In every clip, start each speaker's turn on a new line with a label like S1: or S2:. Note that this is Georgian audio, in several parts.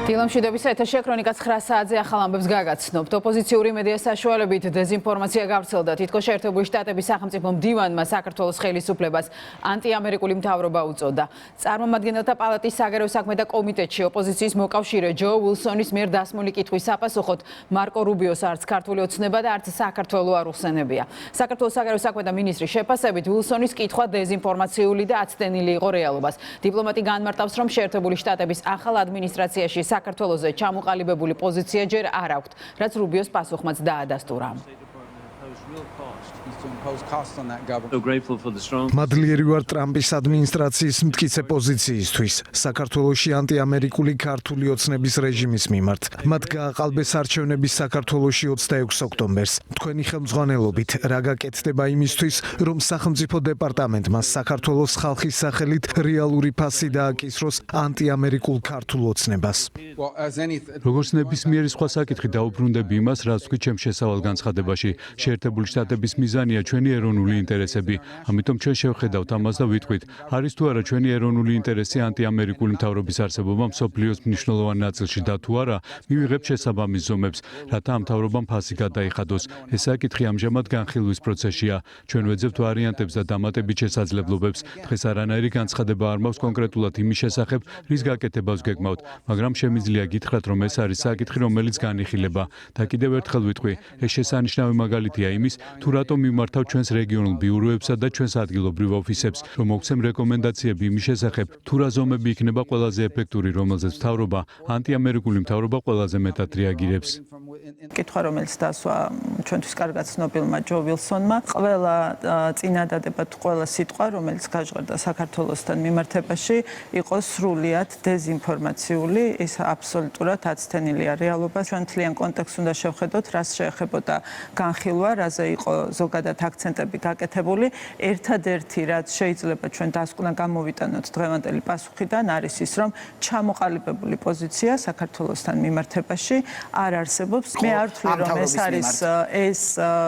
S1: დილამშვიდობის ეთერში ქრონიკას 9 საათზე ახალ ამბებს გაგაცნობთ. ოპოზიციური მედიას საშუალებით დეზინფორმაცია გავრცელდა. თითქოს შეერთებული შტატების სახელმწიფო მდივანმა საქართველოს ხელისუფლებას ანტიამერიკული მთავრობა უწოდა. წარმომადგენელთა პალატის საგარეო საქმეთა კომიტეტში ოპოზიციის მოკავშირე ჯო უილსონის მიერ დასმული კითხვის საპასუხოდ მარკო რუბიოს არც ქართული ოცნება და არც საქართველო არ უხსენებია. საქართველოს საგარეო საქმეთა მინისტრის შეფასებით უილსონის კითხვა დეზინფორმაციული და აცდენილი იყო რეალობას. დიპლომატი განმარტავს, რომ შეერთებული შტატების ახალ ადმინისტრაციაში საქართველოზე ჩამოყალიბებული პოზიცია ჯერ არ აქვთ, რაც რუბიოს პასუხმაც დაადასტურა.
S2: მადლიერი ვარ ტრამპის ადმინისტრაციის მტკიცე პოზიციისთვის საქართველოში ანტიამერიკული ქართული ოცნების რეჟიმის მიმართ. მათ გააყალბეს არჩევნების საქართველოში 26 ოქტომბერს. თქვენი ხელმძღვანელობით რა გაკეთდება იმისთვის, რომ სახელმწიფო დეპარტამენტმა საქართველოს ხალხის სახელით რეალური ფასი დააკისროს ანტიამერიკულ ქართულ ოცნებას.
S3: როგორც ნებისმიერი სხვა საკითხი დაუბრუნდები იმას, რაც თქვი ჩემს შესავალ განცხადებაში. შეერთებული შტატების მიზანია ჩვენი ეროვნული ინტერესები. ამიტომ ჩვენ შევხედავთ ამას და ვიტყვით, არის თუ არა ჩვენი ეროვნული ინტერესი ანტიამერიკული მთავრობის არსებობა მსოფლიოს მნიშვნელოვან ნაწილში და თუ არა, მივიღებთ შესაბამის ზომებს, რათა ამ მთავრობამ ფასი გადაიხადოს. ეს საკითხი ამჟამად განხილვის პროცესშია. ჩვენ ვეძებთ ვარიანტებს და დამატებით შესაძლებლობებს. დღეს არანაირი განცხადება არ მაქვს კონკრეტულად იმის შესახებ, რის გაკეთებას გეგმავთ, მაგრამ შემიძლია გითხრათ, რომ ეს არის საკითხი, რომელიც განიხილება. და კიდევ ერთხელ ვიტყვი, ეს შესანიშნავი მაგალითია იმის, თუ რატომ მიმართავ ჩვენს რეგიონულ ბიუროებსა და ჩვენს ადგილობრივ ოფისებს, რომ მოგცემ რეკომენდაციები იმის შესახებ, თუ რა ზომები იქნება ყველაზე ეფექტური, რომელზეც მთავრობა, ანტიამერიკული მთავრობა ყველაზე მეტად რეაგირებს.
S4: კითხვა, რომელიც დასვა ჩვენთვის კარგად ცნობილმა ჯო უილსონმა, ყველა წინადადება თუ ყველა სიტყვა, რომელიც გაჟღერდა საქართველოსთან მიმართებაში, იყო სრულიად დეზინფორმაციული, ის აბსოლუტურად აცდენილია რეალობას. ჩვენ მთლიან კონტექსტს უნდა შევხედოთ, რას შეეხებოდა განხილვა, რაზე იყო ზოგადად აქცენტები გაკეთებული. ერთადერთი, რაც შეიძლება ჩვენ დასკვნა გამოვიტანოთ დღევანდელი პასუხიდან, არის ის, რომ ჩამოყალიბებული პოზიცია საქართველოსთან მიმართებაში არ არსებობს. მე არ ვთვლი, რომ ეს არის ეს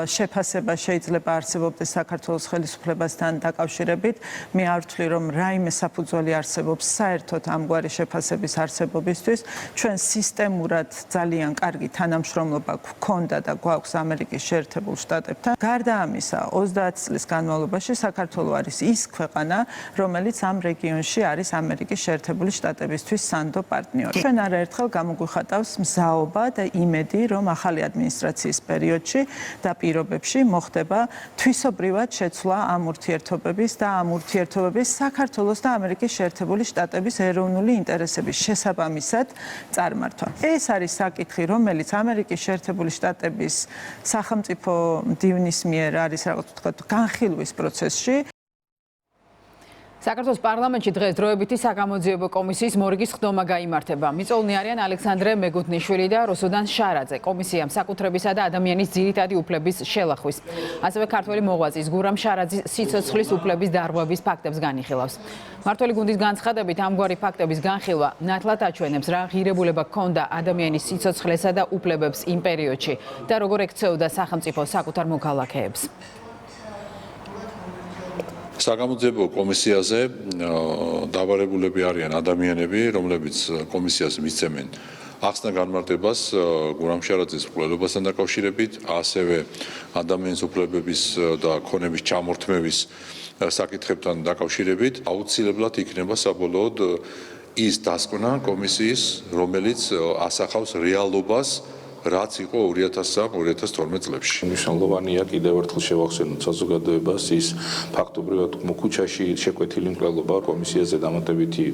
S4: შეფასება შეიძლება არსებობდეს საქართველოს ხელისუფლებასთან დაკავშირებით. მე არ ვთვლი, რომ რაიმე საფუძველი არსებობს საერთოდ ამგვარი შეფასების არსებობისთვის. ჩვენ სისტემურად ძალიან კარგი თანამშრომლობა გვქონდა და გვაქვს ამერიკის შეერთებულ შტატებთან. გარდა ამისა, 30 წლის განმავლობაში საქართველო არის ის ქვეყანა, რომელიც ამ რეგიონში არის ამერიკის შეერთებული შტატებისთვის სანდო პარტნიორი. ჩვენ არაერთხელ გამოგვიხატავს მზაობა და იმედი, რომ ახალი ადმინისტრაციის პერიოდში და პირობებში მოხდება თვისობრივად შეცვლა ამ ურთიერთობების და ამ ურთიერთობების საქართველოს და ამერიკის შეერთებული შტატების ეროვნული ინტერესების შესაბამისად წარმართვა. ეს არის საკითხი, რომელიც ამერიკის შეერთებული შტატების სახელმწიფო მდივნის მიერ არის რაღაც ვთქვათ განხილვის პროცესში.
S1: საქართველოს პარლამენტში დღეს დროებითი საგამოძიებო კომისიის მორგის ხდომა გაიმართება. მიწვეულნი არიან ალექსანდრე მეგუთნიშვილი და როსოდან შარაძე. კომისიამ საკუთრებისა და ადამიანის ძირითადი უფლების შელახვის, ასევე ქართველი მოღვაწის გურამ შარაძის სიცოცხლის უფლების დარღვევის ფაქტებს განიხილავს. მმართველი გუნდის განცხადებით, ამგვარი ფაქტების განხილვა ნათლად აჩვენებს, რა ღირებულება ჰქონდა ადამიანის სიცოცხლესა და უფლებებს იმ პერიოდში და როგორ ექცეოდა სახელმწიფო საკუთარ მოქალაქეებს.
S5: საგამოძიებო კომისიაზე დაბარებულები არიან ადამიანები, რომლებიც კომისიას მისცემენ ახსნა განმარტებას გურამ შარაძის მკვლელობასთან დაკავშირებით, ასევე ადამიანის უფლებების და ქონების ჩამორთმევის საკითხებთან დაკავშირებით, აუცილებლად იქნება საბოლოოდ ის დასკვნა კომისიის, რომელიც ასახავს რეალობას, რაც იყო 2003-2012 წლებში.
S6: მნიშვნელოვანია კიდევ ერთხელ შევახსენოთ საზოგადოებას ის ფაქტობრივად ქუჩაში შეკვეთილი მკვლელობა კომისიაზე დამატებითი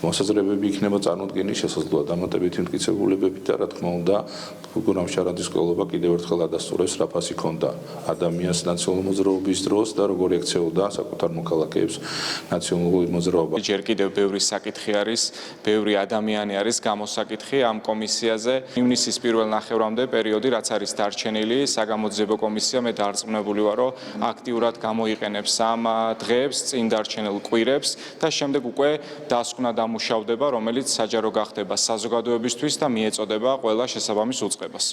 S6: მოსაზრებები იქნება წარმოდგენილი, შესაძლოა დამატებითი მტკიცებულებები და რა თქმა უნდა გურამ შარაძის მკვლელობა კიდევ ერთხელ ადასტურებს რა ფასი ჰქონდა ადამიანის ნაციონალური მოძრაობის დროს და როგორ ექცეოდა საკუთარ მოქალაქეებს ნაციონალური მოძრაობა.
S7: ჯერ კიდევ ბევრი საკითხი არის, ბევრი ადამიანი არის გამოსაკითხი ამ კომისიაზე. ივნისის პირველ ნახევრამდე პერიოდი, რაც არის დარჩენილი, საგამოძიებო კომისია მე დარწმუნებული ვარ, რომ აქტიურად გამოიყენებს ამ დღეებს, წინ დარჩენილ კვირებს და შემდეგ უკვე დასკვნა დამუშავდება, რომელიც საჯარო გახდება საზოგადოებისთვის და მიეწოდება ყველა შესაბამის უწყებას.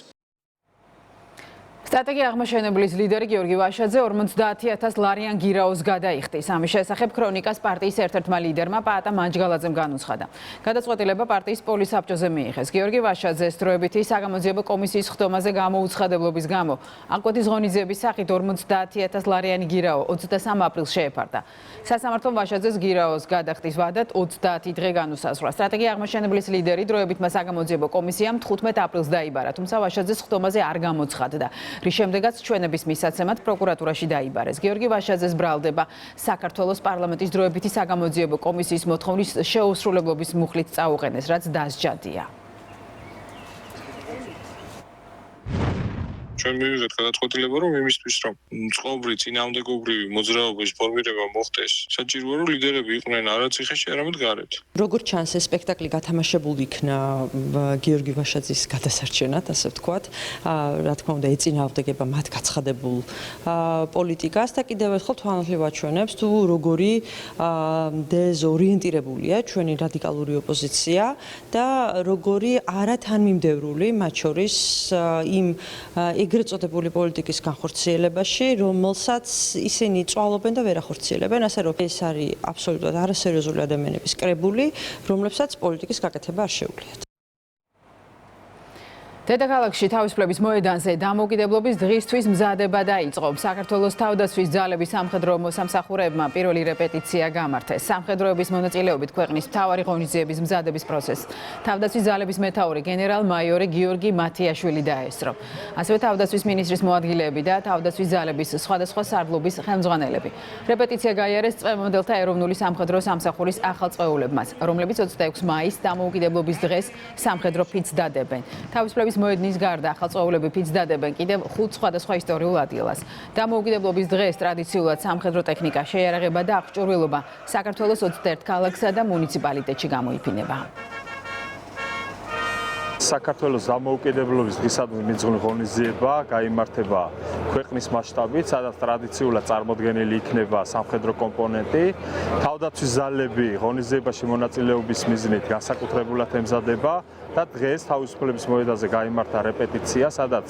S1: სტრატეგია აღმაშენებლის ლიდერი გიორგი ვაშაძე 50,000 ლარიან გირაოს გადაიხდის. ამის შესახებ ქრონიკას პარტიის ერთ-ერთმა ლიდერმა პაატა მანჯგალაძემ განუცხადა. გადაწყვეტილება პარტიის პოლისაბჭოზე მიიღეს. გიორგი ვაშაძეს დროებითი საგამოძიებო კომისიის ხდომაზე გამოუცხადებლობის გამო აკვეთის ღონისძიების სახით 50,000 ლარიანი გირაო 23 აპრილს შეეფარდა. სასამართლომ ვაშაძეს გირაოს გადახდის ვადად 30 დღე განუსაზღვრა. სტრატეგია აღმაშენებლის ლიდერი დროებითმა საგამოძიებო კომისიამ 15 აპრილს დაიბარა, თუმცა ვაშაძეს ხდომაზე არ გამოცხადდა. რის შემდეგაც ჩვენების მისაცემად პროკურატურაში დაიბარეს. გიორგი ვაშაძეს ბრალდება საქართველოს პარლამენტის დროებითი საგამოძიებო კომისიის მოთხოვნის შეუსრულებლობის მუხლით წაუყენეს, რაც დასჯადია.
S8: ჩვენ მივიღეთ გადაწყვეტილება, რომ იმისთვის, რომ წყობრივი წინააღმდეგობრივი მოძრაობის ფორმირება მოხდეს, საჭიროა, რომ ლიდერები იყვნენ არა ციხეში, არამედ გარეთ.
S9: როგორც ჩანს, ეს სპექტაკლი გათამაშებული იქნა გიორგი ვაშაძის გადასარჩენად, ასე ვთქვათ. რა თქმა უნდა, ეწინააღმდეგება მათ გაცხადებულ პოლიტიკას და კიდევ ერთხელ თვალნათლივ აჩვენებს, თუ როგორი დეზორიენტირებულია ჩვენი რადიკალური ოპოზიცია და როგორი არათანმიმდევრული, მათ შორის იმ ეგრეთ წოდებული პოლიტიკის განხორციელებაში, რომელსაც ისინი წვალობენ და ვერ ახორციელებენ, ასე რომ ეს არის აბსოლუტურად არასერიოზული ადამიანების კრებული, რომლებსაც პოლიტიკის გაკეთება არ შეუძლიათ.
S1: დედაქალაქში თავისუფლების მოედანზე დამოუკიდებლობის დღისთვის მზადება დაიწყო. საქართველოს თავდაცვის ძალების სამხედრო მოსამსახურეებმა პირველი რეპეტიცია გამართეს. სამხედროების მონაწილეობით ქვეყნის მთავარი ღონისძიების მზადების პროცესს თავდაცვის ძალების მეთაური გენერალ-მაიორი გიორგი მათიაშვილი დაესწრო. ასევე თავდაცვის მინისტრის მოადგილეები და თავდაცვის ძალების სხვადასხვა სარდლობის ხელმძღვანელები. რეპეტიცია გაიარეს წვემოდელთა ეროვნული სამხედრო სამსახურის ახალ წვეულებმაც, რომლებიც 26 მაისს დამოუკიდებლობის დღეს სამხედრო ფიცს დადებენ. თავისუფლების მოედნის გარდა ახალწვეულები ფიცს დადებენ კიდევ 5 სხვადასხვა ისტორიულ ადგილას. დამოუკიდებლობის დღეს ტრადიციულად სამხედრო ტექნიკა, შეიარაღება და აღჭურვილობა საქართველოს 21 ქალაქსა და მუნიციპალიტეტში გამოიფინება.
S10: საქართველოს დამოუკიდებლობის დღისადმი მიძღვნი ღონისძიება გაიმართება ქვეყნის მასშტაბით, სადაც ტრადიციულად წარმოდგენილი იქნება სამხედრო კომპონენტი. თავდაცვის ძალები ღონისძიებაში მონაწილეობის მიზნით განსაკუთრებულად ემზადება და დღეს თავისუფლების მოედანზე გაიმართა რეპეტიცია, სადაც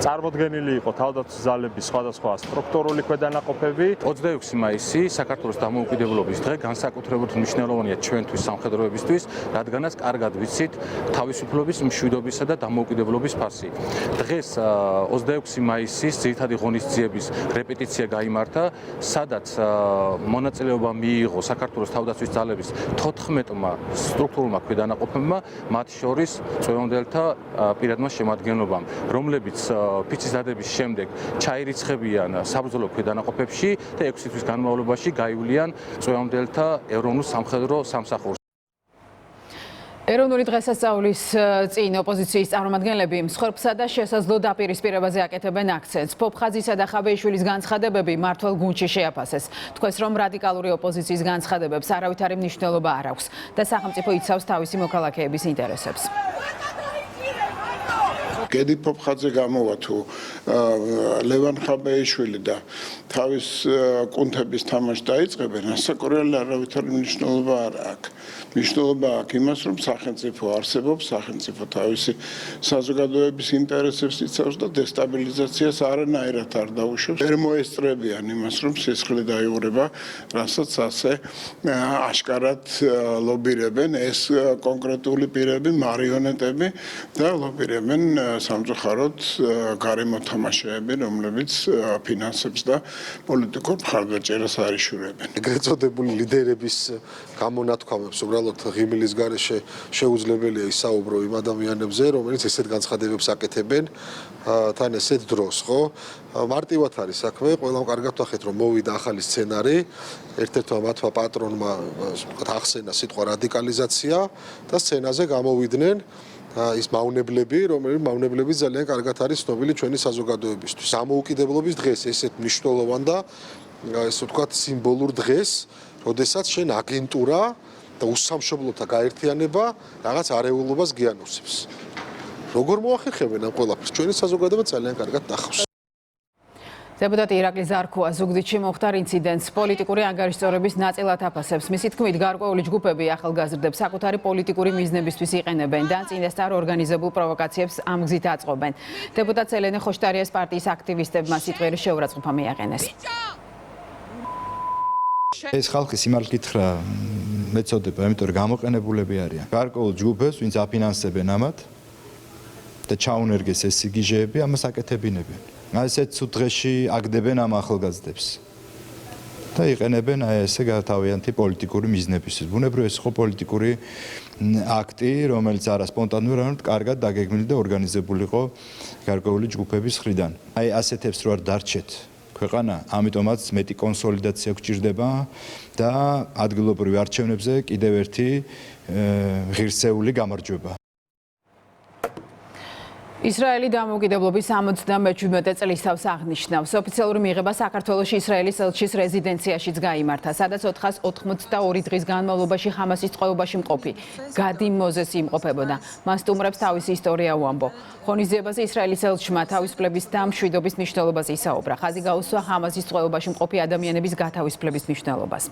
S10: წარმოდგენილი იყო თავდაცვის ძალების სხვადასხვა სტრუქტურული ქვედანაყოფები. 26 მაისი საქართველოს დამოუკიდებლობის დღე განსაკუთრებით მნიშვნელოვანია ჩვენთვის სამხედროებისთვის, რადგანაც კარგად ვიცით თავისუფლების მშვიდობისა და დამოუკიდებლობის ფასი. დღეს 26 მაისის ძირითადი ღონისძიების რეპეტიცია გაიმართა, სადაც მონაწილეობა მიიღო საქართველოს თავდაცვის ძალების 14-მა სტრუქტურულმა ქვედანაყოფებმა, მათ შორის წვევამდელთა პირადმა შემადგენლობამ, რომლებიც ფიცის დადების შემდეგ ჩაირიცხებიან საბრძოლო ქვედანაყოფებში და 6 თვის განმავლობაში გაივლიან წვევამდელთა ეროვნულ სამხედრო სამსახურს.
S1: ეროვნული დღესასწაულის წინ ოპოზიციის წარმომადგენლები მსხვერპლსა და შესაძლო დაპირისპირებაზე აკეთებენ აქცენტს. ფოფხაზისა და ხაბეიშვილის განცხადებები მმართველ გუნდში შეაფასეს. თქვეს, რომ რადიკალური ოპოზიციის განცხადებებს არავითარი მნიშვნელობა არ აქვს და სახელმწიფო იცავს თავისი მოქალაქეების ინტერესებს.
S11: გედი ფოფხაძე გამოვა თუ ლევან ხაბეიშვილი და თავის კუნთების თამაში დაიწყებენ, ასაკურველი არავითარი მნიშვნელობა არ აქვს. მნიშვნელობა აქვს იმას, რომ სახელმწიფო არსებობს, სახელმწიფო თავისი საზოგადოების ინტერესებს იცავს და დესტაბილიზაციას არანაირად არ დაუშვებს. ვერ მოესწრებიან იმას, რომ სისხლი დაიღურება, რასაც ასე აშკარად ლობირებენ ეს კონკრეტული პირები, მარიონეტები და ლობირებენ სამწუხაროდ გარემო თამაშეები, რომლებიც ფინანსებს და პოლიტიკურ მხარდაჭერას არიშურებენ.
S12: ეგრეთ წოდებული ლიდერების გამონათქვამებს უბრალოდ ღიმილის გარეშე შეუძლებელია ისაუბრო იმ ადამიანებზე, რომელიც ესეთ განცხადებებს აკეთებენ თან ესეთ დროს, ხო? მარტივად არის საქმე, ყველამ კარგად ვახეთ, რომ მოვიდა ახალი სცენარი, ერთ-ერთმა მათმა პატრონმა ახსენა სიტყვა რადიკალიზაცია და სცენაზე გამოვიდნენ ის მავნებლები, რომლებიც ძალიან კარგად არის ცნობილი ჩვენი საზოგადოებისთვის. დამოუკიდებლობის დღეს ესეთ მნიშვნელოვან და ესე ვთქვათ სიმბოლურ დღეს, როდესაც შენ აგენტურა და უსამშობლოთა გაერთიანება რაღაც არეულობას გიანოსებს. როგორ მოახერხებენ ამ ყველაფერს? ჩვენი საზოგადოება ძალიან კარგად ნახავს.
S1: დეპუტატი ირაკლი ზარქოა ზუგდიდში მოხდარ ინციდენტს პოლიტიკური ანგარიშწორების ნაწილად აფასებს. მისი თქმით, გარკვეული ჯგუფები ახალგაზრდებს საკუთარი პოლიტიკური მიზნებისთვის იყენებენ და წინასწარ ორგანიზებულ პროვოკაციებს ამ გზით აწყობენ. დეპუტატ ელენე ხოშტარიას პარტიის აქტივისტებმა სიტყვიერი შეურაცხყოფა მიაყენეს.
S13: ეს ხალხი სიმართლე გითხრა მეწოდება, იმიტომ რომ გამოყენებულები არიან. გარკვეულ ჯგუფებს, ვინც აფინანსებენ ამათ და ჩაუნერგეს ეს სიგიჟეები, ამას აკეთებინებენ. ასეთ ცუდ დღეში აგდებენ ამ ახალგაზრდებს და იყენებენ ესე გათავიანთი პოლიტიკური მიზნებისთვის. ბუნებრივია ეს ხო პოლიტიკური აქტი, რომელიც არა სპონტანური, არამედ კარგად დაგეგმილი და ორგანიზებული იყო გარკვეული ჯგუფების მხრიდან. აი ასეთებს რო არ დარჩეთ ქვეყანა, ამიტომაც მეტი კონსოლიდაცია გჭირდება და ადგილობრივ არჩევნებზე კიდევ ერთი ღირსეული გამარჯვება.
S1: ისრაელი დამოუკიდებლობის 77 წლისთავს აღნიშნავს. ოფიციალური მიღება საქართველოში ისრაელის ელჩის რეზიდენციაშიც გაიმართა, სადაც 482 დღის განმავლობაში ხამასის წყობაში მყოფი გადი მოზესი იმყოფებოდა. მას სტუმრებს თავისი ისტორია უამბო. ღონისძიებაზე ისრაელის ელჩმა თავისუფლების და მშვიდობის მნიშვნელობას ისაუბრა. ხაზი გაუსვა ხამასის წყობაში მყოფი ადამიანების გათავისუფლების მნიშვნელობას.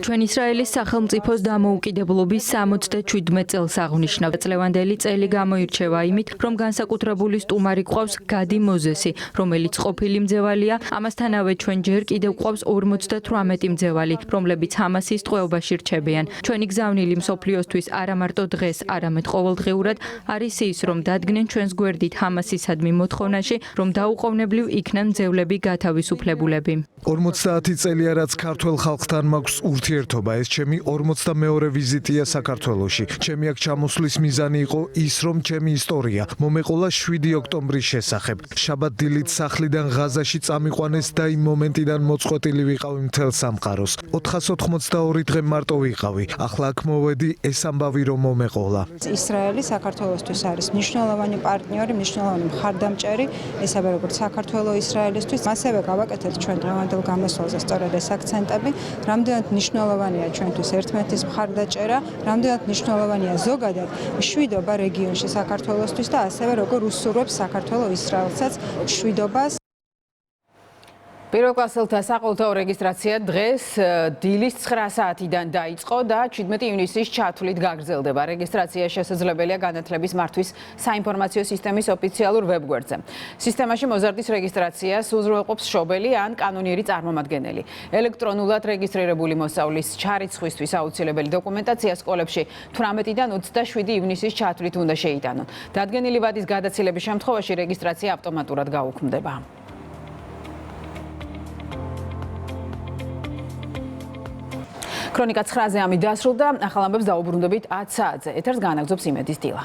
S14: ჩვენ ისრაელის სახელმწიფოს დამოუკიდებლობის 77 წელს აღნიშნავთ. წლევანდელი წელი გამოირჩევა იმით, რომ განსაკუთრებული სტუმარი გვყავს გადი მოზესი, რომელიც ყოფილი მძევალია. ამასთანავე ჩვენ ჯერ კიდევ გვყავს 58 მძევალი, რომლებიც ჰამასის ტყვეობაში რჩებიან. ჩვენი გზავნილი მსოფლიოსთვის არა მარტო დღეს, არამედ ყოველდღიურად არის ის, რომ დადგნენ ჩვენს გვერდით ჰამასისადმი მოთხოვნაში, რომ დაუყოვნებლივ იქნან მძევლები გათავისუფლებულები.
S2: 50 წელია რაც ქართველ ხალხთან მაქვს ურთიერთობა. ეს ჩემი 42 ვიზიტია საქართველოში. ჩემი აქ ჩამოსვლის მიზანი იყო ის, რომ ჩემი ისტორია მომეყოლა 7 ოქტომბრის შესახებ. შაბათ-დილით სახლიდან ღაზაში წამიყვანეს და იმ მომენტიდან მოწყვეტილი ვიყავი მთელ სამყაროს. 482 დღე მარტო ვიყავი. ახლა აქ მოვედი, ეს ამბავი რომ მომეყოლა.
S15: ისრაელი საქართველოსთვის არის მნიშვნელოვანი პარტნიორი, მნიშვნელოვანი მხარდამჭერი, ესაა როგორც საქართველოს ისრაელისთვის. ასევე გავაკეთეთ ჩვენ დღევანდელ გამოსვლაზე სწორედ ეს აქცენტები, რამდენად მნიშვნელოვანია ჩვენთვის ერთმანეთის მხარდაჭერა, რამდენად მნიშვნელოვანია ზოგადად მშვიდობა რეგიონში საქართველოსთვის და ასევე როგორ უსურვებს საქართველოს ისრაელსაც მშვიდობას.
S1: პირველ კლასელთა საყოველთაო რეგისტრაცია დღეს დილის 9 საათიდან დაიწყო და 17 ივნისის ჩათვლით გაგრძელდება. რეგისტრაცია შესაძლებელია განათლების მართვის საინფორმაციო სისტემის ოფიციალურ ვებგვერდზე. სისტემაში მოზარდის რეგისტრაციას უზრუნველყოფს მშობელი ან კანონიერი წარმომადგენელი. ელექტრონულად რეგისტრირებული მოსავლის ჩარიცხვისთვის აუცილებელი დოკუმენტაცია სკოლებში 18-დან 27 ივნისის ჩათვლით უნდა შეიტანონ. დადგენილი ვადის გადაცილების შემთხვევაში რეგისტრაცია ავტომატურად გაუქმდება. ქრონიკა 9-ზე ამით დასრულდა. ახალ ამბებს დაუბრუნდებით 10 საათზე. ეთერს განაგრძობს იმედის დილა.